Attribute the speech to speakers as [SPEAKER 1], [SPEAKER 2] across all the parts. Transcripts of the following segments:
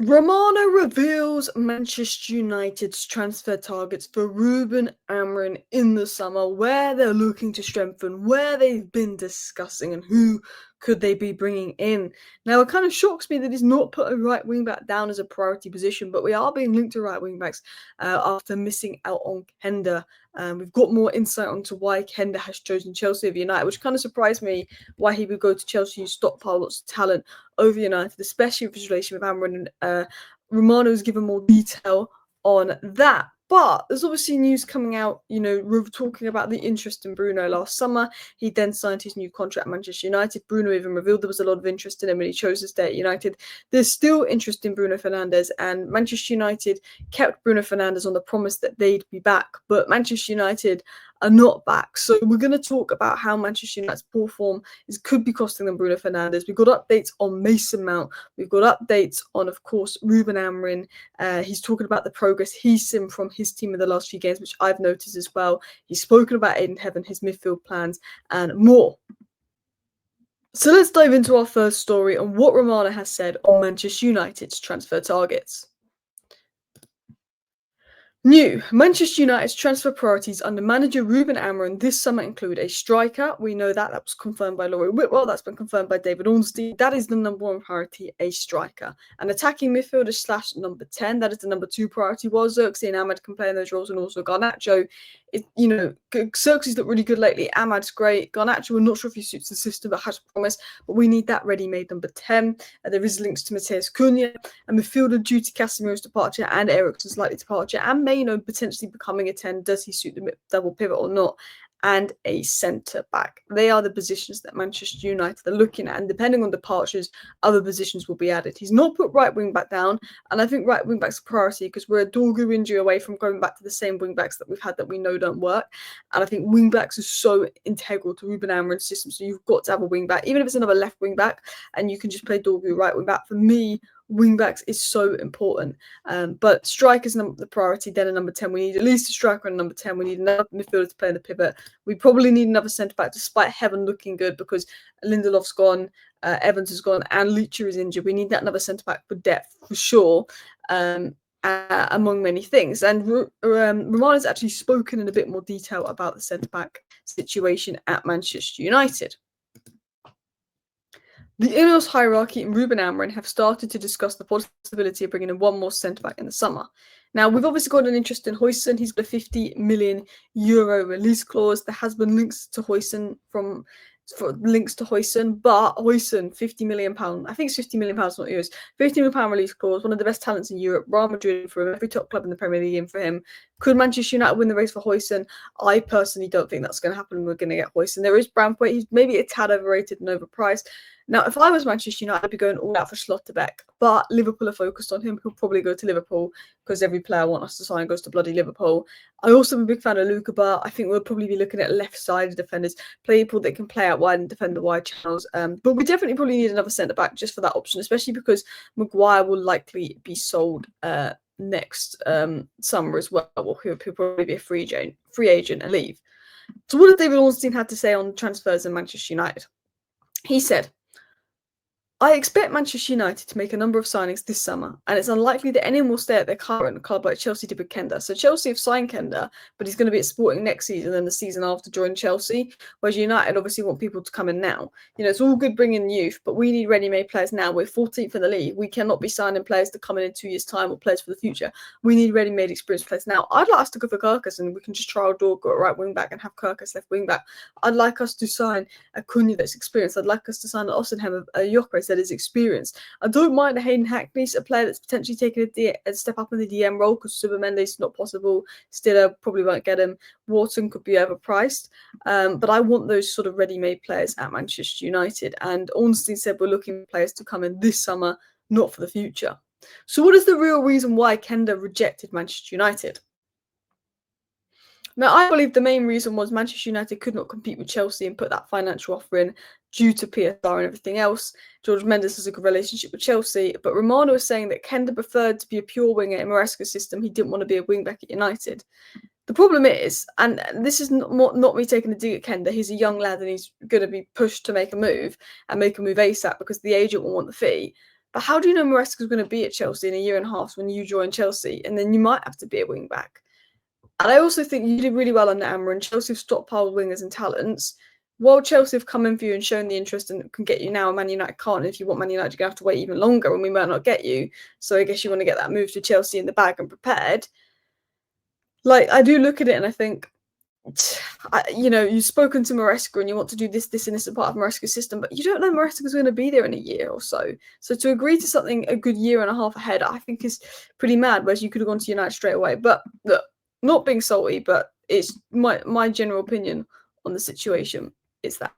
[SPEAKER 1] Romano reveals Manchester United's transfer targets for Ruben Amorim in the summer, where they're looking to strengthen, where they've been discussing, and who could they be bringing in. Now, it kind of shocks me that he's not put a right wing back down as a priority position, but we are being linked to right wing backs after missing out on Kenda. We've got more insight onto why Kenda has chosen Chelsea over United, which kind of surprised me why he would go to Chelsea and stockpile lots of talent over United, especially with his relation with Amorim. And Romano's given more detail on that. But there's obviously news coming out, we're talking about the interest in Bruno last summer. He then signed his new contract at Manchester United. Bruno even revealed there was a lot of interest in him and he chose to stay at United. There's still interest in Bruno Fernandes, and Manchester United kept Bruno Fernandes on the promise that they'd be back. But Manchester United are not back. So we're going to talk about how Manchester United's poor form could be costing them Bruno Fernandes. We've got updates on Mason Mount. We've got updates on, of course, Ruben Amorim. He's talking about the progress he's seen from his team in the last few games, which I've noticed as well. He's spoken about Aiden Heaven, his midfield plans, and more. So let's dive into our first story on what Romano has said on Manchester United's transfer targets. New. Manchester United's transfer priorities under manager Ruben Amorim this summer include a striker. We know that was confirmed by Laurie Whitwell. That's been confirmed by David Ornstein. That is the number one priority, a striker. An attacking midfielder / number 10. That is the number 2 priority. While Xerxes and Ahmad can play in those roles, and also Garnacho. Xerxes looked really good lately. Ahmad's great. Garnacho, we're not sure if he suits the system, but has promise. But we need that ready-made number 10. There is links to Mateus Cunha, a midfielder due to Casemiro's departure and Eriksen's likely departure, and potentially becoming a 10. Does he suit the double pivot or not? And a centre back. They are the positions that Manchester United are looking at, and depending on departures, other positions will be added. He's not put right wing back down, and I think right wing back's a priority because we're a Dorgu injury away from going back to the same wing backs that we've had that we know don't work. And I think wing backs are so integral to Ruben Amorim's system, so you've got to have a wing back, even if it's another left wing back, and you can just play Dorgu right wing back. For me, wing backs is so important. But strikers the priority, then a number 10. We need at least a striker and a number 10. We need another midfielder to play in the pivot. We probably need another centre back, despite Heaven looking good, because Lindelof's gone, Evans has gone, and Lucha is injured. We need that another centre back for depth for sure. Among many things. And Romano's actually spoken in a bit more detail about the centre back situation at Manchester United. The Ineos hierarchy and Ruben Amorim have started to discuss the possibility of bringing in one more centre-back in the summer. Now, we've obviously got an interest in Huijsen. He's got a €50 million release clause. There has been links to Huijsen but Huijsen, £50 million. I think it's £50 million, not euros. £50 million release clause, one of the best talents in Europe. Real Madrid for him, every top club in the Premier League in for him. Could Manchester United win the race for Huijsen? I personally don't think that's going to happen. We're going to get Huijsen. There is Braithwaite. He's maybe a tad overrated and overpriced. Now, if I was Manchester United, I'd be going all out for Schlotterbeck, but Liverpool are focused on him. He'll probably go to Liverpool because every player I want us to sign goes to bloody Liverpool. I also am a big fan of Luca, but I think we'll probably be looking at left-sided defenders, people that can play out wide and defend the wide channels. But we definitely probably need another centre-back just for that option, especially because Maguire will likely be sold next summer as well. He'll probably be a free agent and leave. So what has David Ornstein had to say on transfers in Manchester United? He said, I expect Manchester United to make a number of signings this summer, and it's unlikely that anyone will stay at their current club like Chelsea did with Kenda. So Chelsea have signed Kenda, but he's going to be at Sporting next season and the season after join Chelsea, whereas United obviously want people to come in now. It's all good bringing youth, but we need ready-made players now. We're 14th in the league. We cannot be signing players to come in 2 years' time or players for the future. We need ready-made experienced players now. I'd like us to go for Kirkus, and we can just trial Dorgo at right wing-back and have Kirkus left wing-back. I'd like us to sign a Cunha that's experienced. I'd like us to sign an Osenham, a Gyökeres that is experienced. I don't mind a Hayden Hackney, a player that's potentially taken a step up in the DM role because Supermendes is not possible. Stiller probably won't get him. Wharton could be overpriced. But I want those sort of ready-made players at Manchester United. And Ornstein said we're looking for players to come in this summer, not for the future. So what is the real reason why Kenda rejected Manchester United? Now, I believe the main reason was Manchester United could not compete with Chelsea and put that financial offer in due to PSR and everything else. George Mendes has a good relationship with Chelsea, but Romano was saying that Kenda preferred to be a pure winger in Maresca's system. He didn't want to be a wing-back at United. The problem is, and this is not me taking a dig at Kenda, he's a young lad and he's going to be pushed to make a move and make a move ASAP because the agent will want the fee. But how do you know Maresca's going to be at Chelsea in a year and a half when you join Chelsea, and then you might have to be a wing back? And I also think you did really well under Amorim. Chelsea have stockpiled wingers and talents. While Chelsea have come in for you and shown the interest and can get you now, and Man United can't. And if you want Man United, you're going to have to wait even longer, and we might not get you. So I guess you want to get that move to Chelsea in the bag and prepared. Like, I do look at it and I think, you've spoken to Maresca and you want to do this, and this is part of Maresca's system, but you don't know Maresca's going to be there in a year or so. So to agree to something a good year and a half ahead, I think is pretty mad, whereas you could have gone to United straight away. But look, not being salty, but it's my general opinion on the situation is that.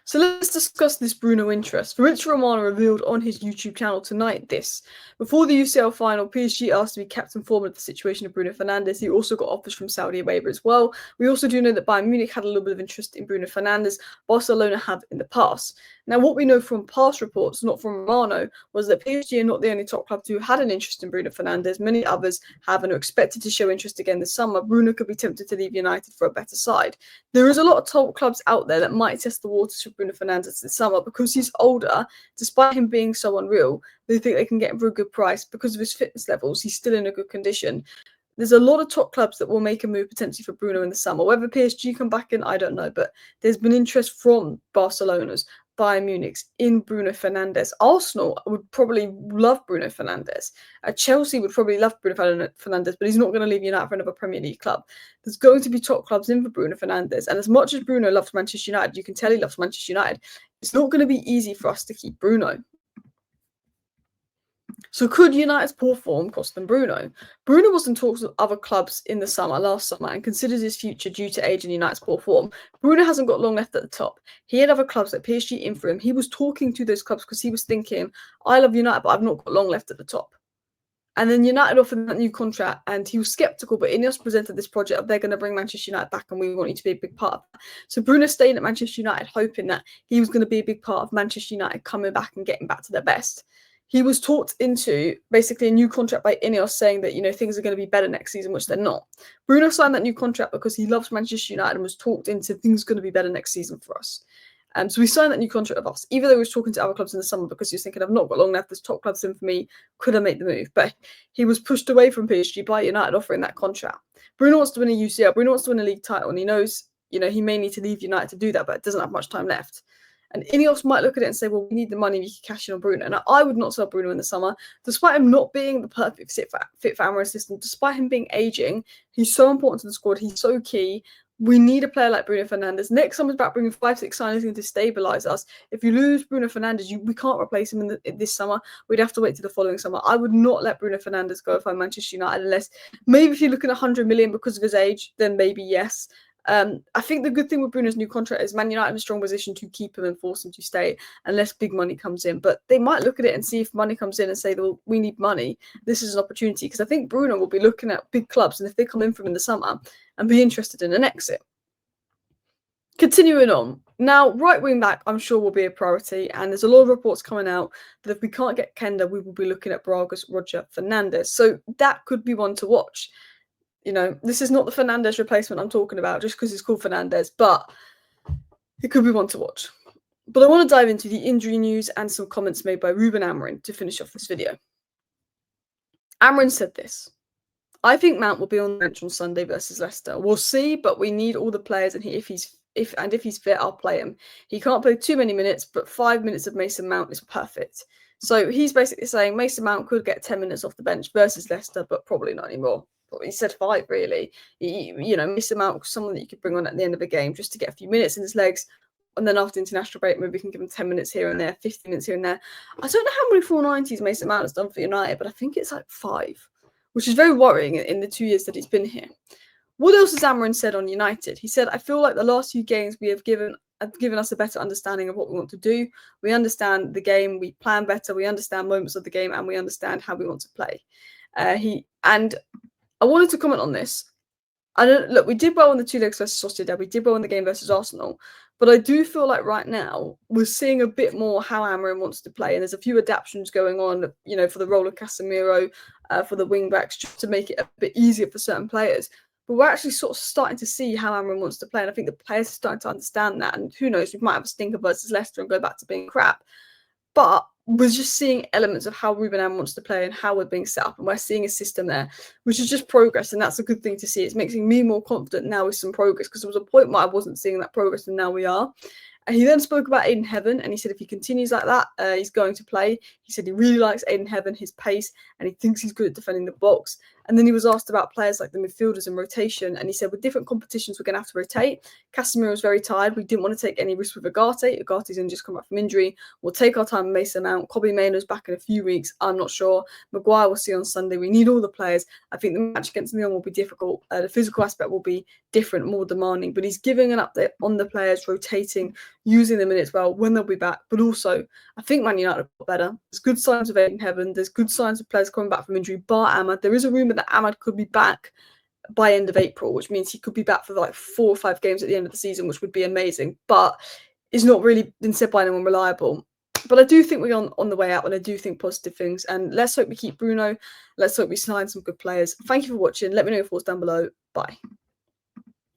[SPEAKER 1] So let's discuss this Bruno interest. Fabrizio Romano revealed on his YouTube channel tonight this. Before the UCL final, PSG asked to be kept informed of the situation of Bruno Fernandes. He also got offers from Saudi Arabia as well. We also do know that Bayern Munich had a little bit of interest in Bruno Fernandes. Barcelona have in the past. Now, what we know from past reports, not from Romano, was that PSG are not the only top club who had an interest in Bruno Fernandes. Many others have and are expected to show interest again this summer. Bruno could be tempted to leave United for a better side. There is a lot of top clubs out there that might test the waters for Bruno Fernandes this summer because he's older. Despite him being so unreal, they think they can get him for a good price because of his fitness levels. He's still in a good condition. There's a lot of top clubs that will make a move potentially for Bruno in the summer. Whether PSG come back in, I don't know, but there's been interest from Barcelona's, Bayern Munich's in Bruno Fernandes. Arsenal would probably love Bruno Fernandes. Chelsea would probably love Bruno Fernandes, but he's not going to leave United for another Premier League club. There's going to be top clubs in for Bruno Fernandes, and as much as Bruno loves Manchester United, you can tell he loves Manchester United. It's not going to be easy for us to keep Bruno. So could United's poor form cost them Bruno? Bruno was in talks with other clubs in the last summer, and considers his future due to age and United's poor form. Bruno hasn't got long left at the top. He had other clubs like PSG in for him. He was talking to those clubs because he was thinking, I love United, but I've not got long left at the top. And then United offered that new contract, and he was sceptical, but Ineos presented this project of they're going to bring Manchester United back and we want you to be a big part of that. So Bruno stayed at Manchester United hoping that he was going to be a big part of Manchester United coming back and getting back to their best. He was talked into basically a new contract by Ineos saying that, things are going to be better next season, which they're not. Bruno signed that new contract because he loves Manchester United and was talked into things going to be better next season for us. So we signed that new contract with us, even though he was talking to other clubs in the summer because he was thinking, I've not got long left, there's top clubs in for me, could I make the move? But he was pushed away from PSG by United offering that contract. Bruno wants to win a UCL, Bruno wants to win a league title, and he knows, he may need to leave United to do that, but it doesn't have much time left. And Ineos might look at it and say, well, we need the money, we can cash in on Bruno. And I would not sell Bruno in the summer, despite him not being the perfect fit for Amorim's system, despite him being aging. He's so important to the squad, he's so key. We need a player like Bruno Fernandes. Next summer's about bringing 5-6 signings in to stabilise us. If you lose Bruno Fernandes, we can't replace him in this summer. We'd have to wait till the following summer. I would not let Bruno Fernandes go if I'm Manchester United, unless maybe if you're looking at 100 million because of his age, then maybe yes. I think the good thing with Bruno's new contract is Man United in a strong position to keep him and force him to stay unless big money comes in. But they might look at it and see if money comes in and say, well, we need money. This is an opportunity. Because I think Bruno will be looking at big clubs, and if they come in from in the summer and be interested in an exit. Continuing on. Now, right wing back, I'm sure will be a priority. And there's a lot of reports coming out that if we can't get Kenda, we will be looking at Braga's Roger Fernandes. So that could be one to watch. This is not the Fernandes replacement I'm talking about just because it's called Fernandes, but it could be one to watch. But I want to dive into the injury news and some comments made by Ruben Amorim to finish off this video. Amorim said this: I think Mount will be on the bench on Sunday versus Leicester. We'll see, but we need all the players, and if he's fit, I'll play him. He can't play too many minutes, but 5 minutes of Mason Mount is perfect. So he's basically saying Mason Mount could get 10 minutes off the bench versus Leicester, but probably not anymore. He said 5, really. Mason Mount, someone that you could bring on at the end of a game just to get a few minutes in his legs. And then after international break, maybe we can give him 10 minutes here and there, 15 minutes here and there. I don't know how many 490s Mason Mount has done for United, but I think it's like 5, which is very worrying in the 2 years that he's been here. What else has Amorim said on United? He said, I feel like the last few games have given us a better understanding of what we want to do. We understand the game, we plan better, we understand moments of the game, and we understand how we want to play. I wanted to comment on this. Look, we did well in the 2 legs versus Sociedad. We did well in the game versus Arsenal. But I do feel like right now we're seeing a bit more how Amorim wants to play. And there's a few adaptations going on, for the role of Casemiro, for the wing backs, just to make it a bit easier for certain players. But we're actually sort of starting to see how Amorim wants to play, and I think the players are starting to understand that. And who knows, we might have a stinker versus Leicester and go back to being crap. But we're just seeing elements of how Ruben Amorim wants to play and how we're being set up, and we're seeing a system there, which is just progress, and that's a good thing to see. It's making me more confident now with some progress, because there was a point where I wasn't seeing that progress, and now we are. And he then spoke about Aiden Heaven, and he said if he continues like that, he's going to play. He said he really likes Aiden Heaven, his pace, and he thinks he's good at defending the box. And then he was asked about players like the midfielders and rotation, and he said with different competitions we're going to have to rotate. Casemiro was very tired. We didn't want to take any risks with Ugarte. Ugarte's going to just come back from injury. We'll take our time with Mason Mount. Kobbie Mainoo's back in a few weeks. I'm not sure. Maguire we'll see on Sunday. We need all the players. I think the match against Lyon will be difficult. The physical aspect will be different, more demanding. But he's giving an update on the players, rotating, using the minutes well when they'll be back. But also, I think Man United have got better. There's good signs of Aiden Heaven. There's good signs of players coming back from injury, bar Ahmad. There is a rumour that Ahmad could be back by end of April, which means he could be back for like 4 or 5 games at the end of the season, which would be amazing. But it's not really been said by anyone reliable. But I do think we're on the way out, and I do think positive things. And let's hope we keep Bruno. Let's hope we sign some good players. Thank you for watching. Let me know your thoughts down below. Bye.